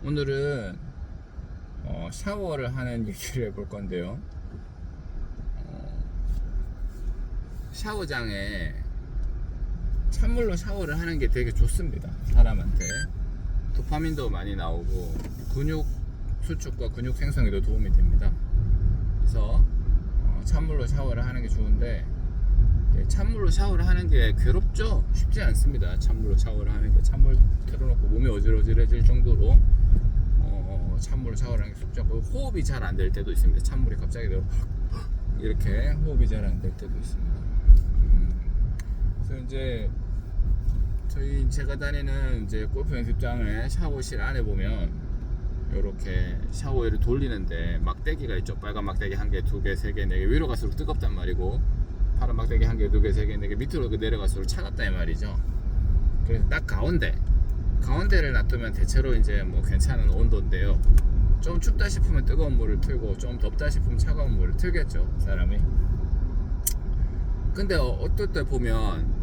오늘은 샤워를 하는 얘기를 해볼 건데요. 샤워장에 찬물로 샤워를 하는 게 되게 좋습니다. 사람한테 도파민도 많이 나오고 근육 수축과 근육 생성에도 도움이 됩니다. 그래서 찬물로 샤워를 하는 게 좋은데, 찬물로 샤워를 하는 게 괴롭죠? 쉽지 않습니다. 찬물로 샤워를 하는 게, 찬물 틀어놓고 몸이 어질어질해질 정도로 찬물로 샤워를 하는 게 쉽지 않고, 호흡이 잘 안 될 때도 있습니다. 찬물이 갑자기 이렇게 호흡이 잘 안 될 때도 있습니다. 그래서 이제 제가 다니는 이제 골프 연습장의 샤워실 안에 보면 이렇게 샤워기를 돌리는데 막대기가 있죠. 빨간 막대기 1개, 2개, 3개, 4개. 위로 갈수록 뜨겁단 말이고, 파란 막대기 1개, 2개, 3개, 4개. 밑으로 내려갈수록 차갑다 이 말이죠. 그래서 딱 가운데를 놔두면 대체로 이제 뭐 괜찮은 온도인데요. 좀 춥다 싶으면 뜨거운 물을 틀고, 좀 덥다 싶으면 차가운 물을 틀겠죠, 사람이. 근데 어떨 때 보면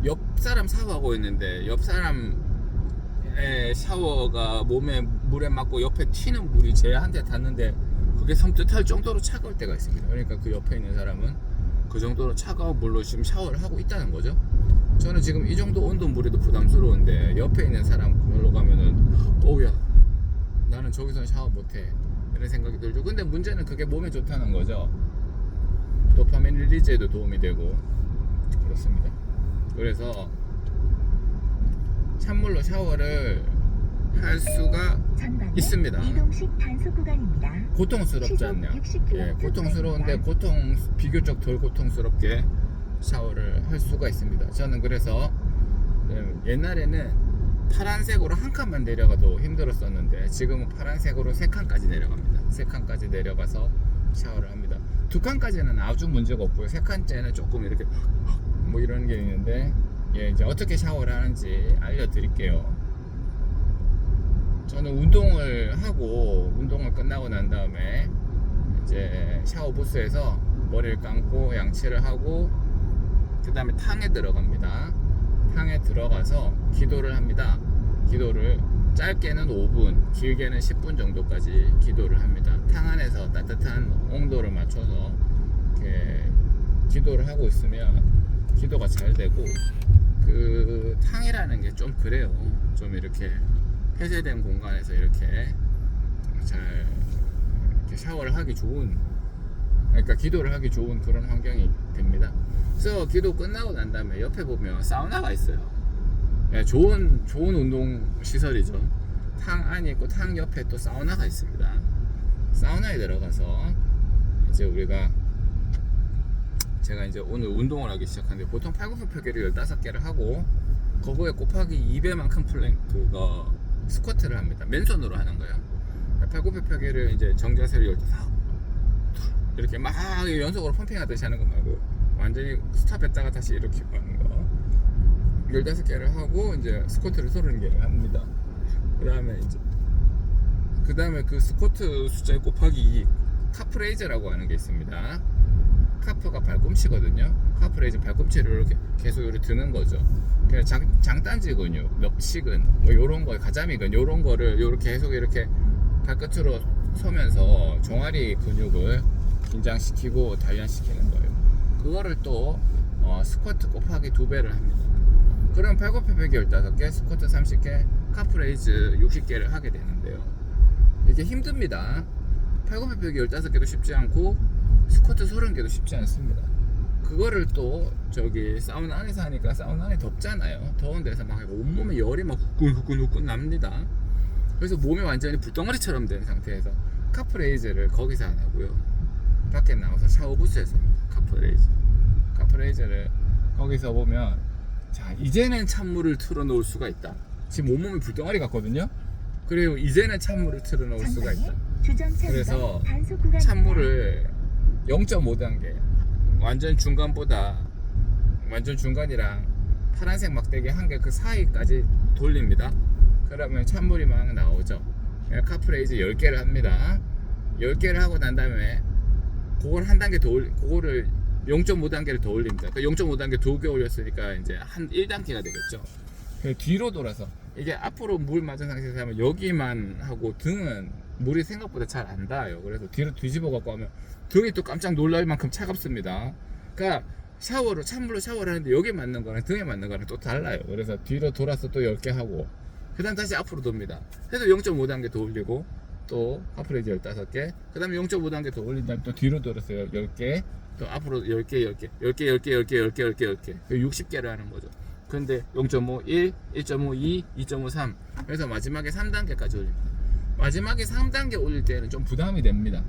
옆 사람 샤워하고 있는데, 옆 사람의 샤워가 몸에 물에 맞고 옆에 튀는 물이 쟤한테 닿는데 그게 섬뜩할 정도로 차가울 때가 있습니다. 그러니까 그 옆에 있는 사람은 그 정도로 차가운 물로 지금 샤워를 하고 있다는 거죠. 저는 지금 이 정도 온도 물에도 부담스러운데, 옆에 있는 사람으로 가면은 어우야, 나는 저기서 샤워 못해, 이런 생각이 들죠. 근데 문제는 그게 몸에 좋다는 거죠. 도파민 릴리즈에도 도움이 되고 그렇습니다. 그래서 찬물로 샤워를 할 수가 있습니다. 이동식 단속 구간입니다. 고통스럽지 않나요? 예, 고통스러운데 비교적 덜 고통스럽게 샤워를 할 수가 있습니다. 저는 그래서 옛날에는 파란색으로 한 칸만 내려가도 힘들었었는데, 지금은 파란색으로 3칸까지 내려갑니다. 3칸까지 내려가서 샤워를 합니다. 2칸까지는 아주 문제가 없고요. 3칸째는 조금 이렇게 뭐 이런 게 있는데, 이제 어떻게 샤워를 하는지 알려드릴게요. 저는 운동을 끝나고 난 다음에 이제 샤워 부스에서 머리를 감고 양치를 하고, 그 다음에 탕에 들어갑니다. 탕에 들어가서 기도를 합니다. 기도를 짧게는 5분, 길게는 10분 정도까지 기도를 합니다. 탕 안에서 따뜻한 온도를 맞춰서 이렇게 기도를 하고 있으면 기도가 잘 되고, 그 탕이라는 게 좀 그래요. 좀 이렇게 폐쇄된 공간에서 이렇게 잘 이렇게 샤워를 하기 좋은, 그러니까 기도를 하기 좋은 그런 환경이 됩니다. 그래서 기도 끝나고 난 다음에 옆에 보면 사우나가 있어요. 좋은 운동 시설이죠. 탕 안에 있고 탕 옆에 또 사우나가 있습니다. 사우나에 들어가서 이제 제가 이제 오늘 운동을 하기 시작하는데, 보통 팔굽혀 펴기를 15개를 하고 그거에 곱하기 2배만큼 그거 스쿼트를 합니다. 맨손으로 하는 거예요. 팔굽혀 펴기를 이제 정자세를 15 이렇게 막 연속으로 펌핑하듯이 하는 거 말고, 완전히 스탑했다가 다시 이렇게 하는 거 15개를 하고, 이제 스쿼트를 30개를 합니다. 그 다음에 그 스쿼트 숫자에 곱하기 2, 카프레이즈라고 하는 게 있습니다. 카프가 발꿈치거든요. 카프레이즈, 발꿈치를 이렇게 계속 이렇게 드는 거죠. 그냥 장단지 근육, 멱치근, 뭐 요런 거, 가자미근, 요런 거를 이렇게 계속 이렇게 발끝으로 서면서 종아리 근육을 긴장시키고 단련시키는 거예요. 그거를 또 스쿼트 곱하기 2배를 합니다. 그럼 팔굽혀 펴기 15개, 스쿼트 30개, 카프레이즈 60개를 하게 되는데요. 이게 힘듭니다. 팔굽혀 펴기 15개도 쉽지 않고 스쿼트 30개도 쉽지 않습니다. 그거를 또 사우나 안에서 하니까, 사우나 안에 덥잖아요. 더운 데서 막 온몸에 열이 막 후끈후끈 납니다. 그래서 몸이 완전히 불덩어리처럼 된 상태에서 카프레이즈를 거기서 안 하고요, 밖에 나와서 샤워부스에서 합니다. 카프레이즈를 거기서 보면, 자, 이제는 찬물을 틀어놓을 수가 있다. 지금 온몸이 불덩어리 같거든요. 그리고 이제는 찬물을 틀어놓을 수가 있다. 그래서 찬물을 0.5단계, 완전 중간이랑 파란색 막대기 1개 그 사이까지 돌립니다. 그러면 찬물이 막 나오죠. 카프레이즈 10개를 합니다. 10개를 하고 난 다음에 그걸 한 단계 더 그거를 0.5단계를 더 올립니다. 0.5단계 2개 올렸으니까 이제 한 1단계가 되겠죠. 뒤로 돌아서 이게 앞으로 물 맞은 상태에서 하면 여기만 하고 등은 물이 생각보다 잘 안 닿아요. 그래서 뒤로 뒤집어 갖고 하면 등이 또 깜짝 놀랄 만큼 차갑습니다. 그러니까 샤워를 찬물로 샤워를 하는데 여기에 맞는 거랑 등에 맞는 거랑 또 달라요. 그래서 뒤로 돌아서 또 10개 하고 그 다음 다시 앞으로 돕니다. 그래서 0.5단계 더 올리고 또 카프레이즈 15개, 그 다음에 0.5단계 더 올린 다음에 또 뒤로 돌아서 10개, 또 앞으로 10개 60개를 하는 거죠. 근데 0.5, 1, 1.5, 2, 2.5, 3 그래서 마지막에 3단계까지 올립니다. 마지막에 3단계 올릴 때는 좀 부담이 됩니다.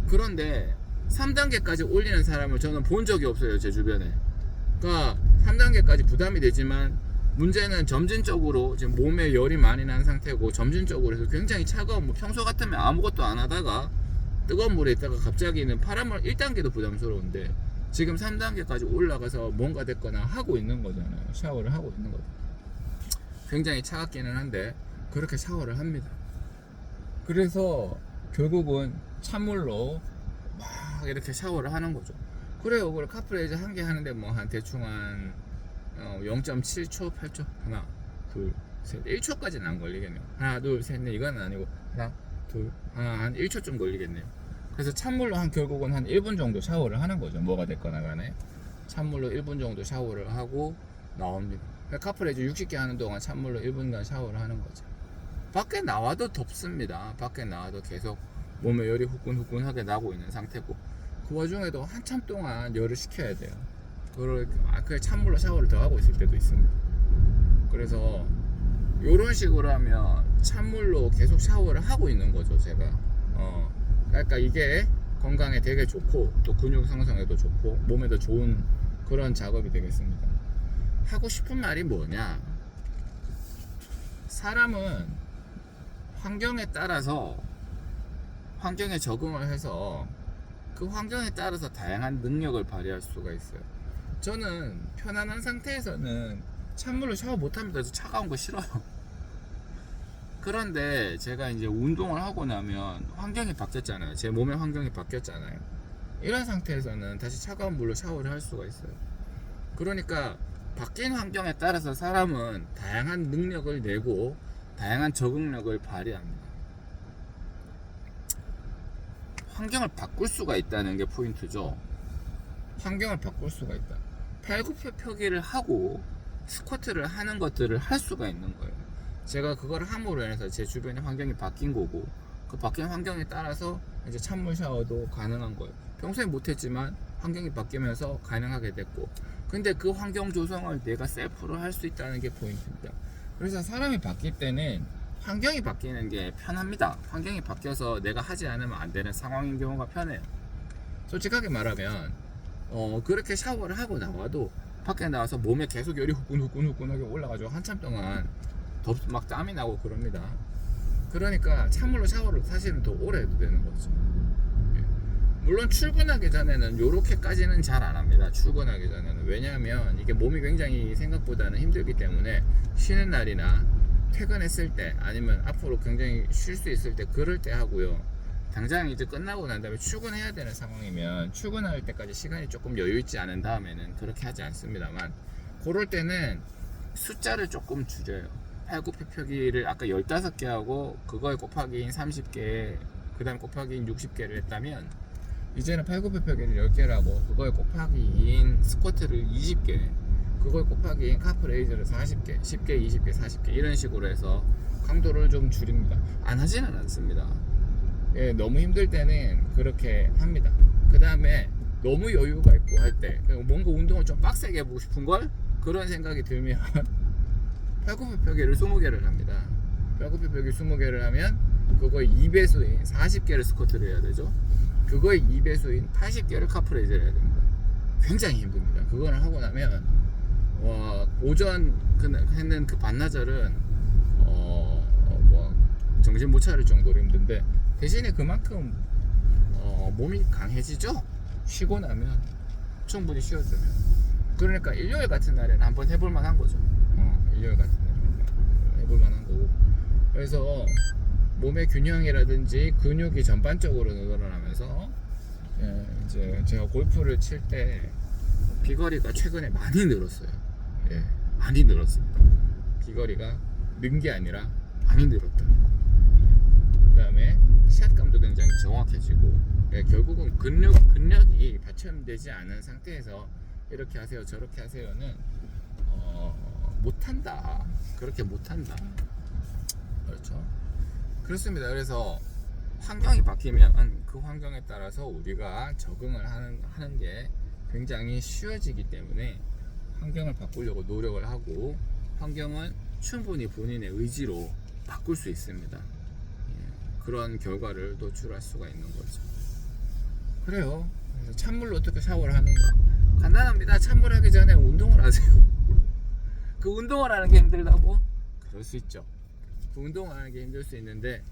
그런데 3단계까지 올리는 사람을 저는 본 적이 없어요, 제 주변에. 그러니까 3단계까지 부담이 되지만 문제는 점진적으로 지금 몸에 열이 많이 난 상태고 점진적으로 해서 굉장히 차가운, 뭐 평소 같으면 아무것도 안 하다가 뜨거운 물에 있다가 갑자기는 파란물 1단계도 부담스러운데 지금 3단계까지 올라가서 뭔가 됐거나 하고 있는 거잖아요. 샤워를 하고 있는 거죠. 굉장히 차갑기는 한데 그렇게 샤워를 합니다. 그래서 결국은 찬물로 막 이렇게 샤워를 하는 거죠. 그래요. 그걸 카프레이즈 한 개 하는데 뭐 한 대충 한 0.7초, 8초, 하나, 둘, 셋, 1초까지는 안 걸리겠네요. 하나, 둘, 셋, 넷, 이건 아니고 하나, 둘, 하나, 한 1초쯤 걸리겠네요. 그래서 찬물로 한 결국은 한 1분 정도 샤워를 하는 거죠. 뭐가 됐거나 간에 찬물로 1분 정도 샤워를 하고 나옵니다. 카프레이즈 60개 하는 동안 찬물로 1분간 샤워를 하는 거죠. 밖에 나와도 덥습니다. 밖에 나와도 계속 몸에 열이 후끈후끈하게 나고 있는 상태고 그 와중에도 한참 동안 열을 식혀야 돼요. 그걸 찬물로 샤워를 더 하고 있을 때도 있습니다. 그래서 이런 식으로 하면 찬물로 계속 샤워를 하고 있는 거죠, 제가. 그러니까 이게 건강에 되게 좋고 또 근육 상승에도 좋고 몸에도 좋은 그런 작업이 되겠습니다. 하고 싶은 말이 뭐냐? 사람은 환경에 따라서 환경에 적응을 해서 그 환경에 따라서 다양한 능력을 발휘할 수가 있어요. 저는 편안한 상태에서는 찬물로 샤워 못합니다. 저 차가운 거 싫어요. 그런데 제가 이제 운동을 하고 나면 환경이 바뀌었잖아요. 제 몸의 환경이 바뀌었잖아요. 이런 상태에서는 다시 차가운 물로 샤워를 할 수가 있어요. 그러니까 바뀐 환경에 따라서 사람은 다양한 능력을 내고 다양한 적응력을 발휘합니다. 환경을 바꿀 수가 있다는 게 포인트죠. 환경을 바꿀 수가 있다. 팔굽혀펴기를 하고 스쿼트를 하는 것들을 할 수가 있는 거예요. 제가 그걸 함으로 인해서 제 주변의 환경이 바뀐 거고 그 바뀐 환경에 따라서 이제 찬물 샤워도 가능한 거예요. 평소에 못했지만 환경이 바뀌면서 가능하게 됐고 근데 그 환경 조성을 내가 셀프로 할 수 있다는 게 포인트입니다. 그래서 사람이 바뀔 때는 환경이 바뀌는 게 편합니다. 환경이 바뀌어서 내가 하지 않으면 안 되는 상황인 경우가 편해요. 솔직하게 말하면 그렇게 샤워를 하고 나와도 밖에 나와서 몸에 계속 열이 후끈후끈하게 올라가지고 한참 동안 막 땀이 나고 그럽니다. 그러니까 찬물로 샤워를 사실은 더 오래 해도 되는 거죠. 물론 출근하기 전에는 요렇게까지는 잘 안 합니다. 출근하기 전에는. 왜냐하면 이게 몸이 굉장히 생각보다는 힘들기 때문에 쉬는 날이나 퇴근했을 때 아니면 앞으로 굉장히 쉴 수 있을 때 그럴 때 하고요. 당장 이제 끝나고 난 다음에 출근해야 되는 상황이면 출근할 때까지 시간이 조금 여유 있지 않은 다음에는 그렇게 하지 않습니다만 그럴 때는 숫자를 조금 줄여요. 팔굽혀펴기를 아까 15개 하고 그거에 곱하기인 30개 그 다음에 곱하기인 60개를 했다면 이제는 팔굽혀펴기를 10개를 하고 그거에 곱하기인 스쿼트를 20개 그거에 곱하기인 카프레이즈를 40개 10개 20개 40개 이런 식으로 해서 강도를 좀 줄입니다. 안 하지는 않습니다. 예, 너무 힘들 때는 그렇게 합니다. 그 다음에 너무 여유가 있고 할 때 뭔가 운동을 좀 빡세게 해보고 싶은걸 그런 생각이 들면 팔굽혀펴기를 20개를 합니다. 팔굽혀펴기 20개를 하면 그거의 2배수인 40개를 스쿼트를 해야 되죠. 그거의 2배수인 80개를 카프레이즈를 해야 됩니다. 굉장히 힘듭니다. 그거를 하고 나면 오전 했는 그 반나절은 정신 못 차릴 정도로 힘든데 대신에 그만큼 몸이 강해지죠. 쉬고 나면 충분히 쉬어주면 그러니까 일요일 같은 날에는 한번 해볼 만한 거죠. 일요일 같은 날에 해볼 만한 거고 그래서 몸의 균형이라든지 근육이 전반적으로 늘어나면서 이제 제가 골프를 칠 때 비거리가 최근에 많이 늘었어요. 예, 많이 늘었습니다. 비거리가 는 게 아니라 많이 늘었다. 그 다음에 시합감도 굉장히 정확해지고, 결국은 근력이 받쳐되지 않은 상태에서 이렇게 하세요 저렇게 하세요는 못한다. 그렇게 못한다. 그렇죠. 그렇습니다. 그래서 환경이 바뀌면 그 환경에 따라서 우리가 적응을 하는 게 굉장히 쉬워지기 때문에 환경을 바꾸려고 노력을 하고, 환경은 충분히 본인의 의지로 바꿀 수 있습니다. 그런 결과를 도출할 수가 있는 거죠. 그래요. 그래서 찬물로 어떻게 샤워를 하는가? 간단합니다. 찬물하기 전에 운동을 하세요. 그 운동을 하는 게 힘들다고? 그럴 수 있죠. 그 운동을 하는 게 힘들 수 있는데,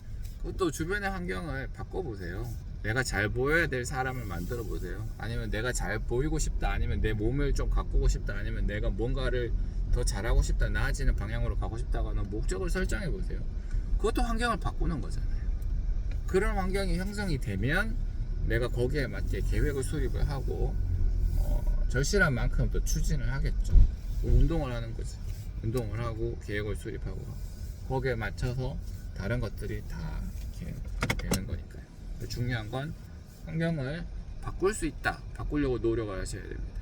그것도 주변의 환경을 바꿔보세요. 내가 잘 보여야 될 사람을 만들어 보세요. 아니면 내가 잘 보이고 싶다, 아니면 내 몸을 좀 가꾸고 싶다, 아니면 내가 뭔가를 더 잘하고 싶다, 나아지는 방향으로 가고 싶다거나 목적을 설정해 보세요. 그것도 환경을 바꾸는 거잖아요. 그런 환경이 형성이 되면 내가 거기에 맞게 계획을 수립을 하고 절실한 만큼 또 추진을 하겠죠. 운동을 하는 거지. 운동을 하고 계획을 수립하고 거기에 맞춰서 다른 것들이 다 이렇게 되는 거니까요. 중요한 건 환경을 바꿀 수 있다. 바꾸려고 노력을 하셔야 됩니다.